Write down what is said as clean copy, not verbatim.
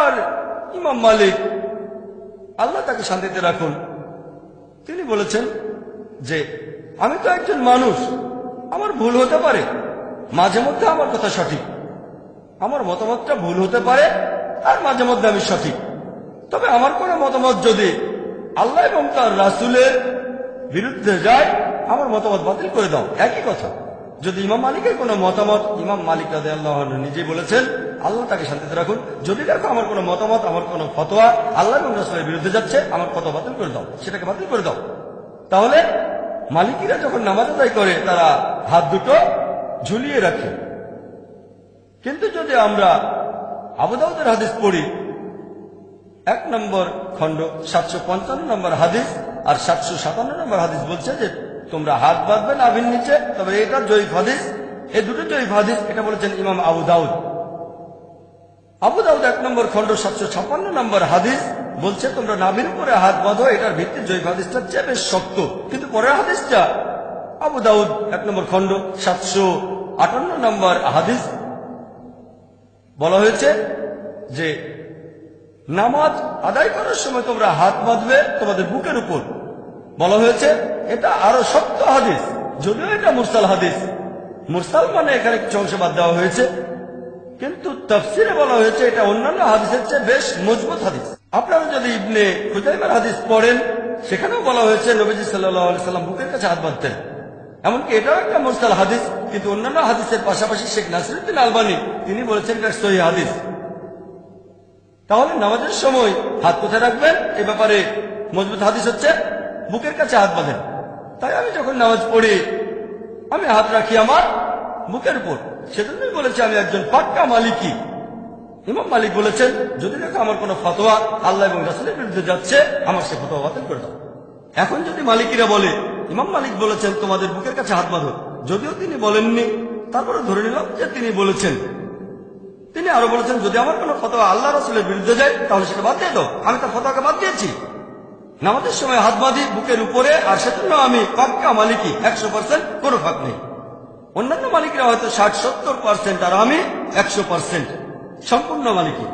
আর ইমাম মালিক, আল্লাহ তাকে শান্তিতে রাখুন, তিনি বলেছেন যে আমি তো একজন মানুষ, আমার ভুল হতে পারে, মাঝে মধ্যে আমার কথা সঠিক, আমার মতামতটা ভুল হতে পারে, আর মাঝে মধ্যে আমি সঠিক। তবে আমার কোনো মতামত যদি আল্লাহ এবং তার রাসূলের বিরুদ্ধে যায়, আমার মতামত বাতিল করে দাও। একই কথা। যদি ইমাম মালিকের কোনো মতামত, ইমাম মালিক রাদিয়াল্লাহু আনহু নিজেই বলেছেন, আল্লাহ তাকে শান্তিতে রাখুন, যদি দেখো আমার কোনো মতামত, আমার কোনো ফতোয়া আল্লাহ এবং রাসূলের বিরুদ্ধে যাচ্ছে, আমার ফতোয়া বাতিল করে দাও, সেটাকে বাতিল করে দাও। তাহলে মালিকিরা যখন নামাজ আদায় করে তারা হাত দুটো ঝুলিয়ে রাখে। কিন্তু যদি আমরা আবু দাউদের হাদিস পড়ি, 1 নম্বর খণ্ড 755 নম্বর হাদিস আর 757 নম্বর হাদিস বলছে যে তোমরা হাত বাঁধবে নাভির নিচে। তবে এটা জয়ীফ হাদিস, এই দুটো জয়ীফ হাদিস। এটা বলেছেন ইমাম আবু দাউদ। আবু দাউদ 1 নম্বর খণ্ড 756 নম্বর হাদিস বলছে তোমরা নাভির উপরে হাত বাঁধো। এটার ভিত্তি জয়ীফ হাদিসটা চেয়ে বেশ শক্ত। কিন্তু পরের হাদিসটা আবু দাউদ 1 নম্বর খণ্ড 758 নম্বর হাদিস বলা হয়েছে যে নামাজ আদায় করার সময় তোমরা হাত বাঁধবে তোমাদের বুকের উপর। বলা হয়েছে এটা আরো শক্ত হাদিস, যদিও এটা মুরসাল হাদিস। মুরসাল মানে এখানে কিছু অংশ বাদ দেওয়া হয়েছে, কিন্তু তাফসিরে বলা হয়েছে এটা অন্যান্য হাদিসের চেয়ে বেশ মজবুত হাদিস। আপনারা যদি ইবনে খুজাইমার হাদিস পড়েন, সেখানেও বলা হয়েছে নবীজি সাল্লাল্লাহু আলাইহি সাল্লাম বুকের কাছে হাত বাঁধতেন। এমনকি এটাও একটা মুরসাল হাদিস, কিন্তু অন্যান্য হাদিসের পাশাপাশি শেখ নাসিরউদ্দিন আলবানী তিনি বলেছেন এটা সহিহ হাদিস। তাহলে নামাজের সময় হাত কোথায় রাখবেন এ ব্যাপারে মজবুত হাদিস হচ্ছে বুকের কাছে হাত বাঁধেন। তাই আমি যখন নামাজ পড়ি আমি হাত রাখি আমার বুকের উপর। সেজন্যই বলেছি আমি একজন পাক্কা মালিকি। ইমাম মালিক বলেছেন যদি দেখো আমার কোনো ফতোয়া আল্লাহ এবং রাসূলের বিরুদ্ধে যাচ্ছে, আমার সে ফতোয়া বাতিল করে দাও। এখন যদি মালিকিরা বলে ইমাম মালিক বলেছেন তোমাদের বুকের কাছে হাত বাঁধো, যদিও তিনি বলেননি, তারপরে ধরে নিলাম যে তিনি বলেছেন। তিনি আরো বলেছেন যদি আমার কোনো ফতোয়া আল্লাহ রাসূলের বিরুদ্ধে যায় তাহলে সেটা বাদ দিয়ে দাও। আমি তার ফতোয়াকে বাদ দিয়েছি। নামাজের সময় হাত বাঁধি বুকের উপরে, আর সেজন্য আমি পাক্কা মালিকি, 100%, কোনো ফাঁক নেই। অন্যান্য মালিকরা হয়তো 60-70%, আর আমি 100% সম্পূর্ণ মালিকি।